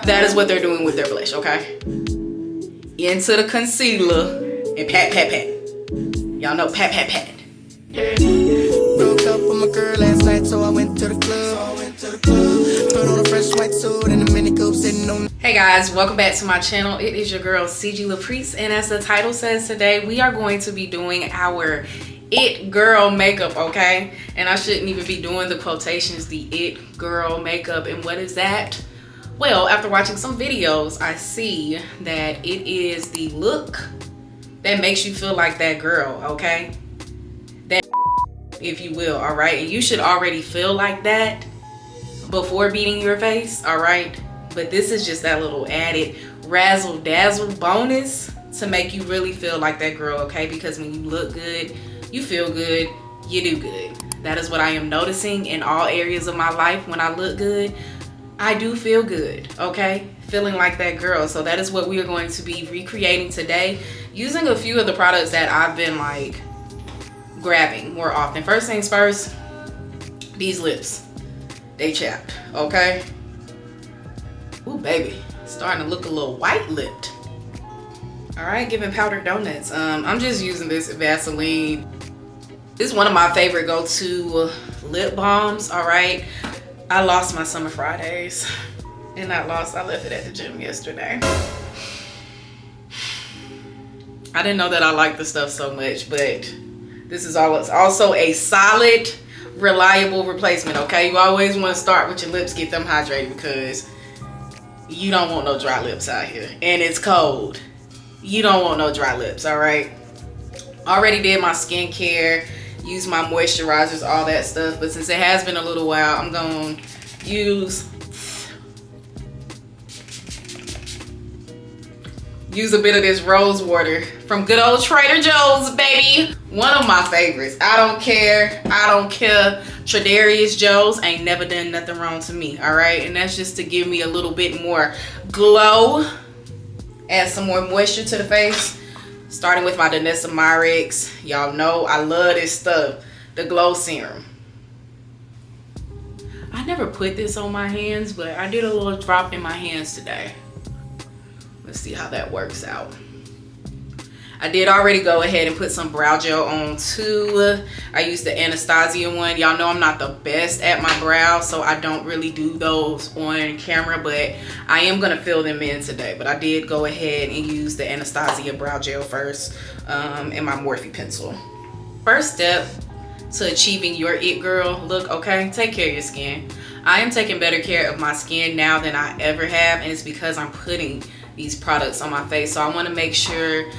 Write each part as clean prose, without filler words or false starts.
That is what they're doing with their blush, okay? Into the concealer and pat, pat, pat. Y'all know pat, pat, pat. Broke up with my girl last night, so I went to the club. Put on a fresh white suit and a mini coupe sitting on. Hey guys, welcome back to my channel. It is your girl CG Laprice, and as the title says, today we are going to be doing our it girl makeup, okay? And I shouldn't even be doing the quotations, the it girl makeup. And what is that? Well, after watching some videos, I see that it is the look that makes you feel like that girl, okay? That, if you will, all right? And you should already feel like that before beating your face, all right? But this is just that little added razzle dazzle bonus to make you really feel like that girl, okay? Because when you look good, you feel good, you do good. That is what I am noticing in all areas of my life. When I look good, I do feel good, okay? Feeling like that girl. So that is what we are going to be recreating today, using a few of the products that I've been like grabbing more often. First things first, these lips, they chapped, okay? Ooh, baby, starting to look a little white-lipped. All right, giving powdered donuts. I'm just using this Vaseline. This is one of my favorite go-to lip balms, all right? I lost my Summer Fridays, and I left it at the gym yesterday. I didn't know that I liked the stuff so much, but this is also a solid, reliable replacement, okay? You always want to start with your lips, get them hydrated, because you don't want no dry lips out here. And it's cold. You don't want no dry lips, all right? Already did my skincare, used my moisturizers, all that stuff. But since it has been a little while, I'm going to use a bit of this rose water from good old Trader Joe's, baby. One of my favorites. I don't care. Tradarius Joe's ain't never done nothing wrong to me, all right? And that's just to give me a little bit more glow, add some more moisture to the face. Starting with my Danessa Myricks. Y'all know I love this stuff, the Glow Serum. I never put this on my hands, but I did a little drop in my hands today. Let's see how that works out. I did already go ahead and put some brow gel on too. I used the Anastasia one. Y'all know I'm not the best at my brows, so I don't really do those on camera, but I am gonna fill them in today. But I did go ahead and use the Anastasia brow gel first, and my Morphie pencil. First step to achieving your it girl look, okay? Take care of your skin. I am taking better care of my skin now than I ever have, and it's because I'm putting these products on my face. So I want to make sure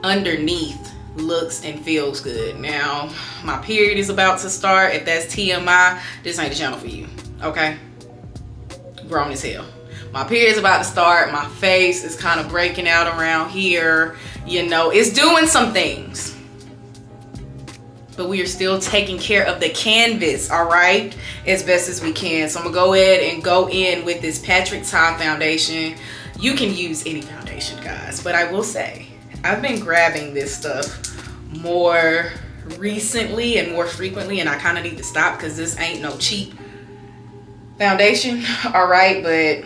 underneath looks and feels good. Now my period is about to start. If that's TMI, this ain't the channel for you, okay? Grown as hell. My period is about to start. My face is kind of breaking out around here, you know, it's doing some things, but we are still taking care of the canvas, all right, as best as we can. So I'm gonna go ahead and go in with this Patrick Ta foundation. You can use any foundation, guys, but I will say I've been grabbing this stuff more recently and more frequently, and I kind of need to stop because this ain't no cheap foundation, all right? But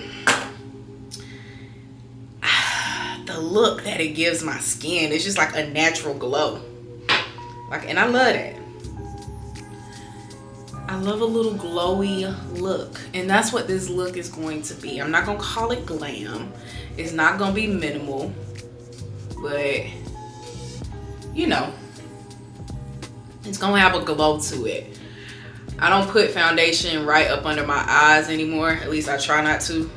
the look that it gives my skin, it's just like a natural glow. Like, and I love that. I love a little glowy look, and that's what this look is going to be. I'm not gonna call it glam. It's not gonna be minimal, but you know, it's gonna have a glow to it. I don't put foundation right up under my eyes anymore. At least I try not to.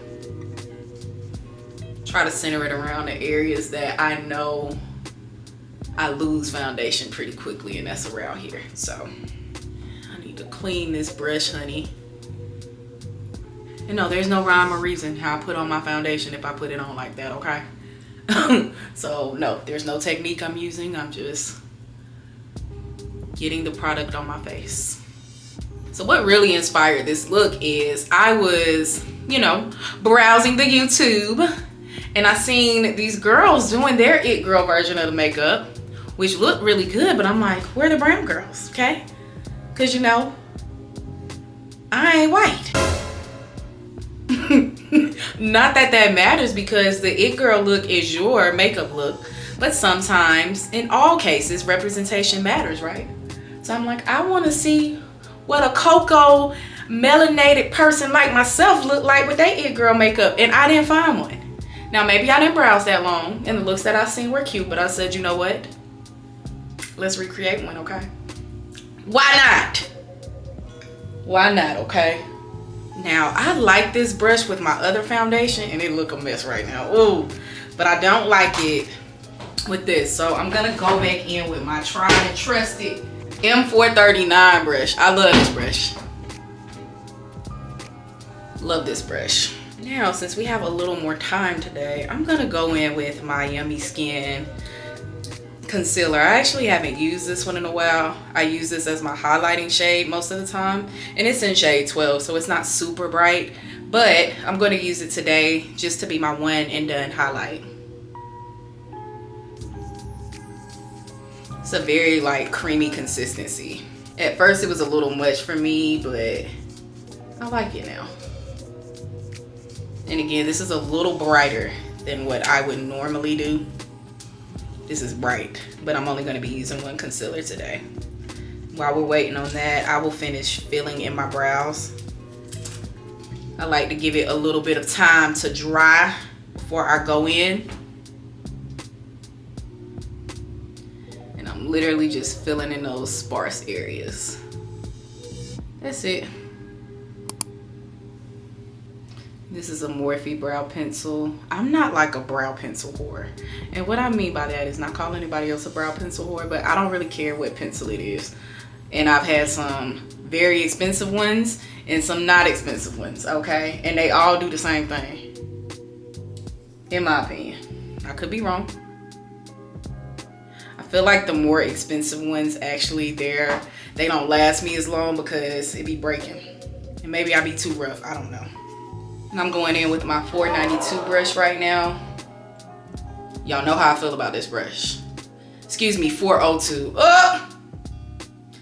Try to center it around the areas that I know I lose foundation pretty quickly, and that's around here. So I need to clean this brush, honey. And no, there's no rhyme or reason how I put on my foundation if I put it on like that, okay? So no, there's no technique I'm using. I'm just getting the product on my face. So what really inspired this look is I was, you know, browsing the YouTube, and I seen these girls doing their it girl version of the makeup, which looked really good, but I'm like, where are the brown girls, okay? Because, you know, I ain't white. Not that that matters, because the it girl look is your makeup look, but sometimes, in all cases, representation matters, right? So I'm like, I want to see what a cocoa melanated person like myself look like with their it girl makeup, and I didn't find one. Now maybe I didn't browse that long and the looks that I seen were cute, but I said, you know what, let's recreate one. Okay, why not? Why not? Okay. Now I like this brush with my other foundation and it look a mess right now. Ooh, but I don't like it with this, so I'm gonna go back in with my tried and trusted M439 brush. I love this brush. Love this brush. Now, since we have a little more time today, I'm gonna go in with my Yummy Skin concealer. I actually haven't used this one in a while. I use this as my highlighting shade most of the time, and it's in shade 12, so it's not super bright, but I'm going to use it today just to be my one and done highlight. It's a very like creamy consistency. At first it was a little much for me, but I like it now. And again, this is a little brighter than what I would normally do. This is bright, but I'm only going to be using one concealer today. While we're waiting on that, I will finish filling in my brows. I like to give it a little bit of time to dry before I go in. And I'm literally just filling in those sparse areas. That's it. This is a Morphie brow pencil. I'm not like a brow pencil whore. And what I mean by that is not calling anybody else a brow pencil whore, but I don't really care what pencil it is. And I've had some very expensive ones and some not expensive ones, okay? And they all do the same thing, in my opinion. I could be wrong. I feel like the more expensive ones, actually, they don't last me as long because it be breaking. And maybe I be too rough, I don't know. And I'm going in with my 492 brush right now. Y'all know how I feel about this brush. Excuse me, 402.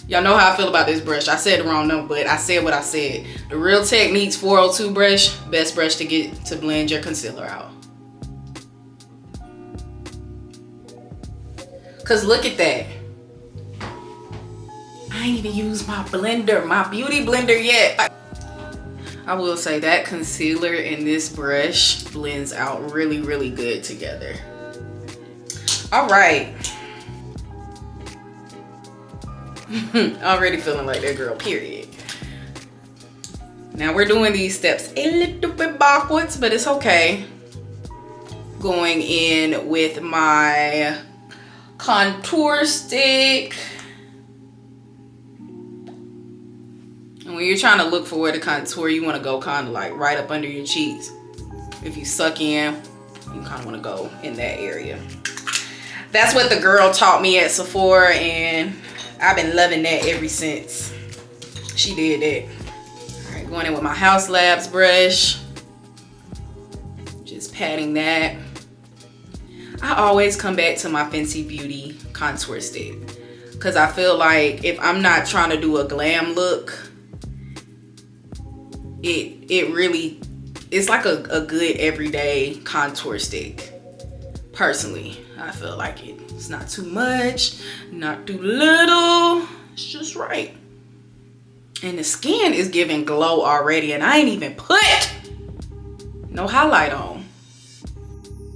Y'all know how I feel about this brush. I said the wrong number, but I said what I said. The Real Techniques 402 brush, best brush to get to blend your concealer out. Cause look at that. I ain't even used my blender, my beauty blender yet. I will say that concealer and this brush blends out really, really good together. All right. Already feeling like that girl, period. Now we're doing these steps a little bit backwards, but it's okay. Going in with my contour stick. And when you're trying to look for where to contour, you want to go kind of like right up under your cheeks. If you suck in, you kind of want to go in that area. That's what the girl taught me at Sephora, and I've been loving that ever since she did that. All right, going in with my Haus Labs brush. Just patting that. I always come back to my Fenty Beauty contour stick, because I feel like if I'm not trying to do a glam look, it's like a good everyday contour stick. Personally, I feel like it's not too much, not too little, it's just right. And the skin is giving glow already, and I ain't even put no highlight on.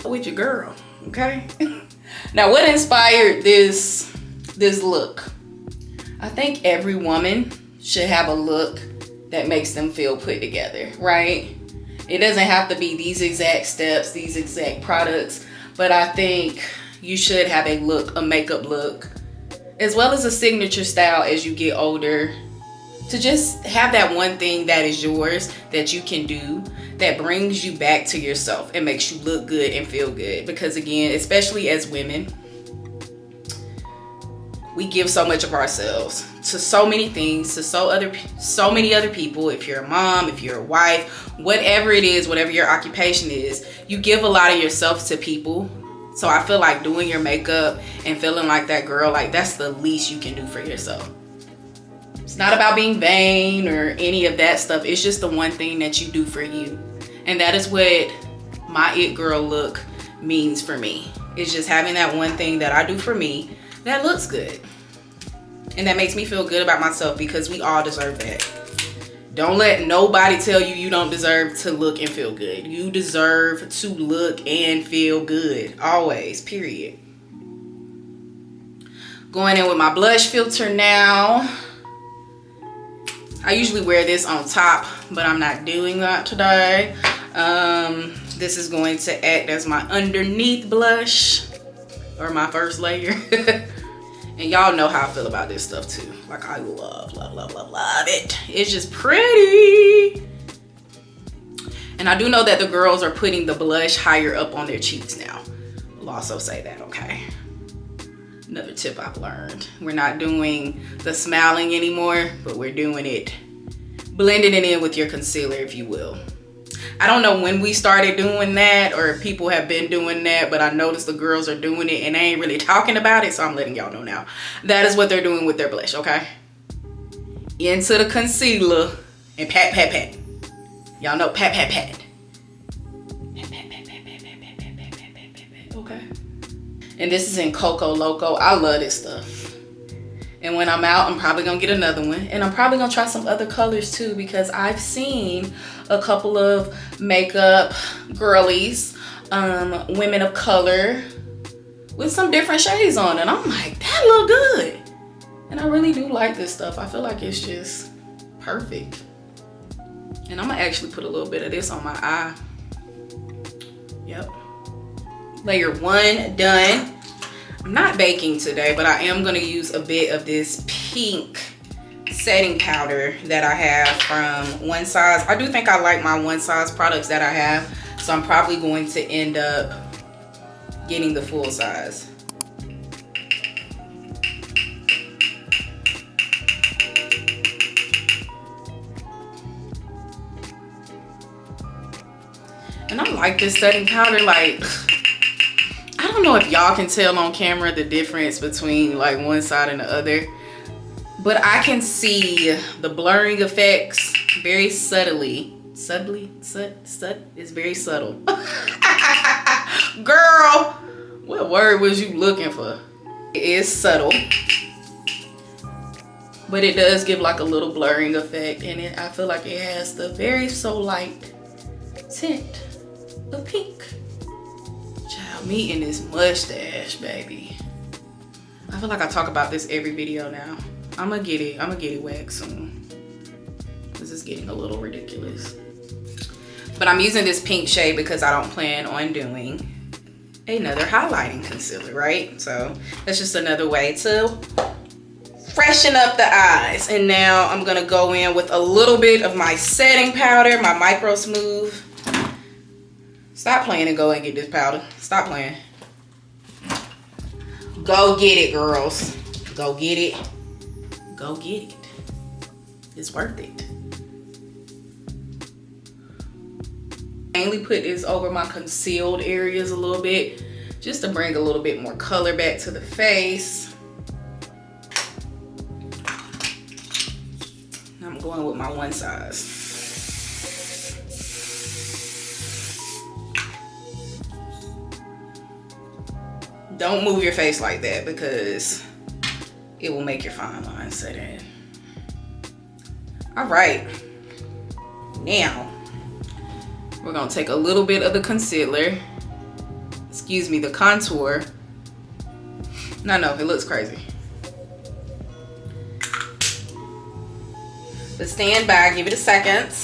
With your girl, okay? Now, what inspired this look? I think every woman should have a look that makes them feel put together, right? It doesn't have to be these exact steps, these exact products, but I think you should have a look, a makeup look, as well as a signature style as you get older, to just have that one thing that is yours that you can do that brings you back to yourself and makes you look good and feel good. Because again, especially as women, we give so much of ourselves to so many things, to so many other people. If you're a mom, if you're a wife, whatever it is, whatever your occupation is, you give a lot of yourself to people. So I feel like doing your makeup and feeling like that girl, like that's the least you can do for yourself. It's not about being vain or any of that stuff. It's just the one thing that you do for you. And that is what my it girl look means for me. It's just having that one thing that I do for me that looks good. And that makes me feel good about myself, because we all deserve that. Don't let nobody tell you you don't deserve to look and feel good. You deserve to look and feel good. Always, period. Going in with my blush filter now. I usually wear this on top, but I'm not doing that today. This is going to act as my underneath blush, or my first layer. And y'all know how I feel about this stuff too. Like, I love it. It's just pretty. And I do know that the girls are putting the blush higher up on their cheeks now. I'll also say that, okay? Another tip I've learned. We're not doing the smiling anymore, but we're doing it, blending it in with your concealer, if you will. I don't know when we started doing that, or if people have been doing that, but I noticed the girls are doing it and they ain't really talking about it, so I'm letting y'all know now. That is what they're doing with their blush, okay? Into the concealer and pat, pat, pat. Y'all know pat, pat, pat. Pat, pat, pat, pat, pat, pat, pat, pat, pat, pat, pat, pat, okay? And this is in Coco Loco. I love this stuff. And when I'm out, I'm probably gonna get another one. And I'm probably gonna try some other colors too, because I've seen a couple of makeup girlies, women of color, with some different shades on. And I'm like, that look good. And I really do like this stuff. I feel like it's just perfect. And I'm gonna actually put a little bit of this on my eye. Yep. Layer 1 done. I'm not baking today, but I am gonna use a bit of this pink setting powder that I have from One Size. I do think I like my One Size products that I have, so I'm probably going to end up getting the full size. And I like this setting powder. Like, I don't know if y'all can tell on camera the difference between like one side and the other, but I can see the blurring effects very subtly. It's very subtle. Girl, what word was you looking for? It is subtle, but it does give like a little blurring effect, and I feel like it has the very so light tint of pink. Child, me and this mustache, baby. I feel like I talk about this every video now. I'm gonna get it waxed soon. This is getting a little ridiculous. But I'm using this pink shade because I don't plan on doing another highlighting concealer, right? So that's just another way to freshen up the eyes. And now I'm gonna go in with a little bit of my setting powder, my Microsmooth. Stop playing and go and get this powder. Stop playing. Go get it, girls. Go get it. Go get it. It's worth it. Mainly put this over my concealed areas a little bit, just to bring a little bit more color back to the face. I'm going with my One Size. Don't move your face like that because it will make your fine lines set in. All right, now we're gonna take a little bit of the concealer, excuse me, the contour. No, it looks crazy. But stand by, give it a second.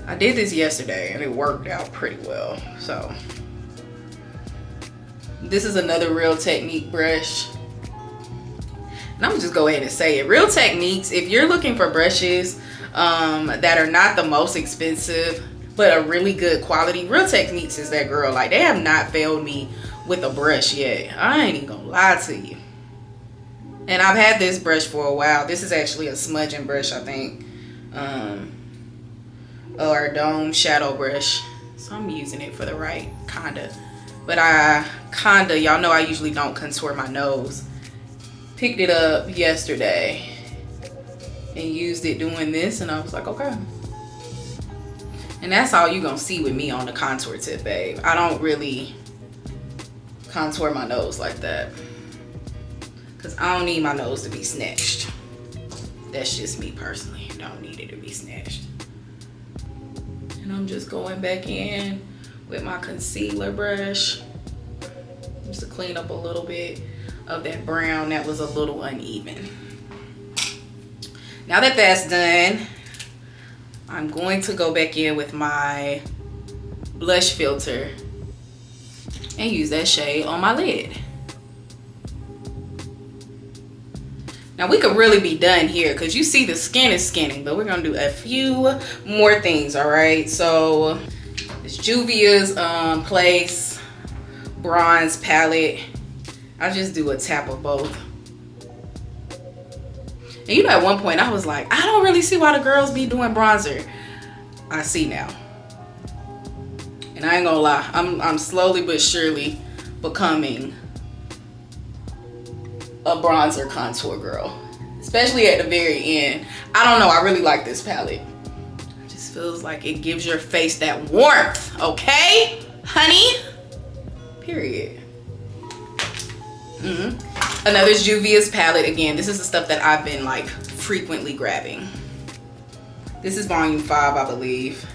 I did this yesterday and it worked out pretty well, so. This is another Real Technique brush. And I'm gonna just go ahead and say it. Real Techniques, if you're looking for brushes that are not the most expensive, but a really good quality, Real Techniques is that girl. Like, they have not failed me with a brush yet. I ain't even gonna lie to you. And I've had this brush for a while. This is actually a smudging brush, I think. Or a dome shadow brush. So I'm using it for the right kinda. But y'all know I usually don't contour my nose. Picked it up yesterday and used it doing this, and I was like, okay. And that's all you gonna see with me on the contour tip, babe. I don't really contour my nose like that, because I don't need my nose to be snatched. That's just me personally. Don't need it to be snatched. And I'm just going back in with my concealer brush just to clean up a little bit of that brown that was a little uneven. Now that that's done, I'm going to go back in with my blush filter and use that shade on my lid. Now we could really be done here because you see the skin is skinning, but we're gonna do a few more things, all right? So this Juvia's Place Bronze Palette. I'll just do a tap of both. And you know, at one point I was like, I don't really see why the girls be doing bronzer. I see now. And I ain't gonna lie, I'm slowly but surely becoming a bronzer contour girl, especially at the very end. I don't know, I really like this palette. It just feels like it gives your face that warmth, okay, honey? Period. Another Juvia's palette. Again, this is the stuff that I've been like frequently grabbing. This is volume 5, I believe.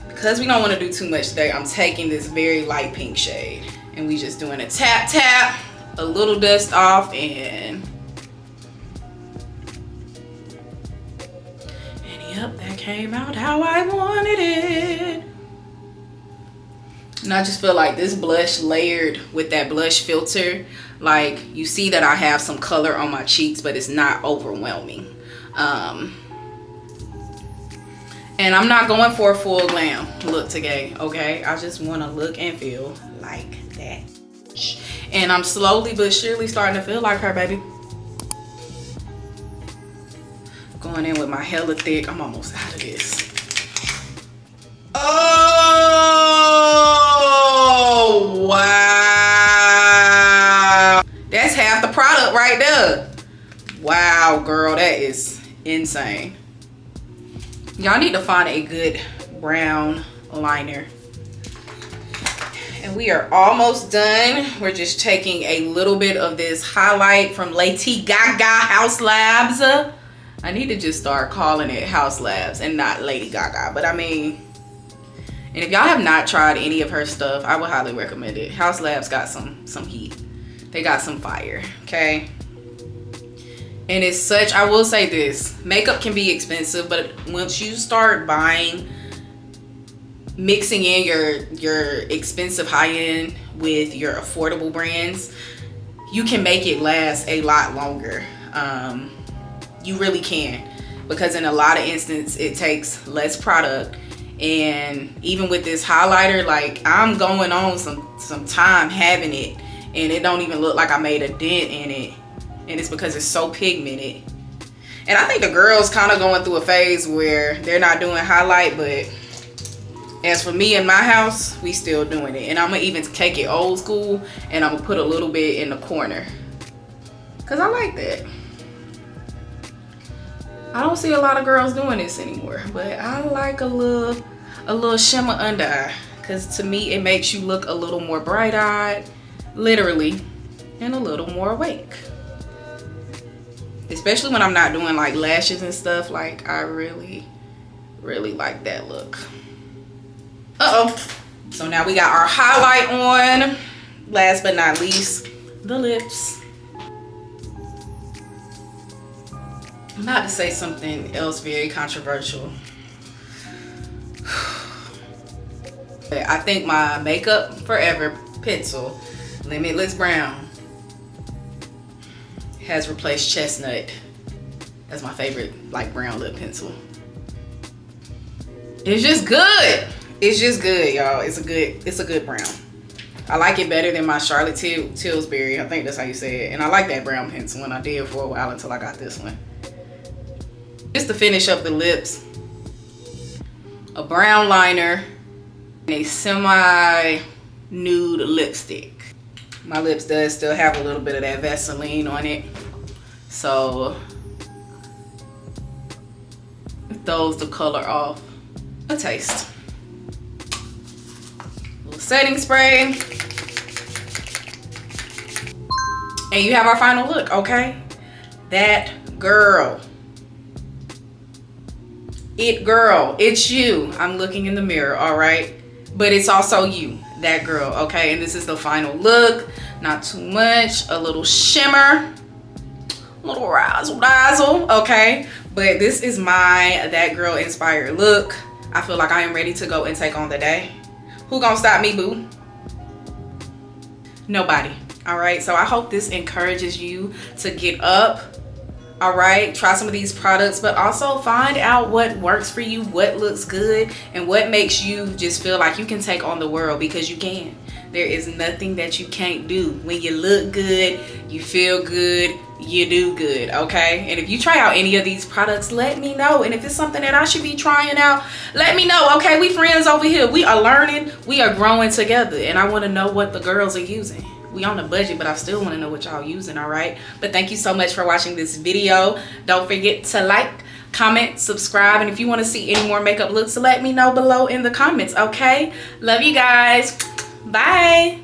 Because we don't want to do too much today, I'm taking this very light pink shade and we just doing a tap tap, a little dust off, and yep, that came out how I wanted it. And I just feel like this blush layered with that blush filter, like you see that I have some color on my cheeks, but it's not overwhelming. And I'm not going for a full glam look today, okay? I just want to look and feel like that. And I'm slowly but surely starting to feel like her, baby. Going in with my hella thick. I'm almost out of this. Oh, wow. That's half the product right there. Wow, girl, that is insane. Y'all need to find a good brown liner. And we are almost done. We're just taking a little bit of this highlight from Lady Gaga Haus Labs. I need to just start calling it Haus Labs and not Lady Gaga. But I mean, and if y'all have not tried any of her stuff, I would highly recommend it. Haus Labs got some heat. They got some fire, okay? And it's such, I will say this, makeup can be expensive, but once you start buying, mixing in your expensive high-end with your affordable brands, you can make it last a lot longer. You really can, because in a lot of instances it takes less product. And even with this highlighter, like I'm going on some time having it, and it don't even look like I made a dent in it. And it's because it's so pigmented. And I think the girls kind of going through a phase where they're not doing highlight, but as for me in my house, we still doing it. And I'm gonna even take it old school, and I'm gonna put a little bit in the corner, cause I like that. I don't see a lot of girls doing this anymore, but I like a little shimmer under eye, cause to me it makes you look a little more bright-eyed, literally, and a little more awake. Especially when I'm not doing like lashes and stuff. Like I really like that look. So now we got our highlight on. Last but not least, the lips. I'm about to say something else very controversial. I think my Makeup Forever pencil, Limitless Brown, has replaced Chestnut as my favorite like brown lip pencil. It's just good. It's just good, y'all. It's a good brown. I like it better than my Charlotte Tilbury. I think that's how you say it. And I like that brown pencil, and I did for a while until I got this one. Just to finish up the lips, a brown liner and a semi-nude lipstick. My lips does still have a little bit of that Vaseline on it, so it throws the color off a taste. A little setting spray. And you have our final look, okay? That girl. It girl, it's you. I'm looking in the mirror, all right? But it's also you, that girl, okay? And this is the final look. Not too much, a little shimmer, a little razzle dazzle, okay? But this is my that girl inspired look. I feel like I am ready to go and take on the day. Who gonna stop me, boo? Nobody. All right, so I hope this encourages you to get up. All right, try some of these products, but also find out what works for you, what looks good, and what makes you just feel like you can take on the world, because you can. There is nothing that you can't do. When you look good, you feel good, you do good, okay? And if you try out any of these products, let me know. And if it's something that I should be trying out, let me know, okay? We friends over here. We are learning, we are growing together, and I want to know what the girls are using. We on a budget, but I still want to know what y'all using, all right? But thank you so much for watching this video. Don't forget to like, comment, subscribe, and if you want to see any more makeup looks, let me know below in the comments, okay? Love you guys. Bye.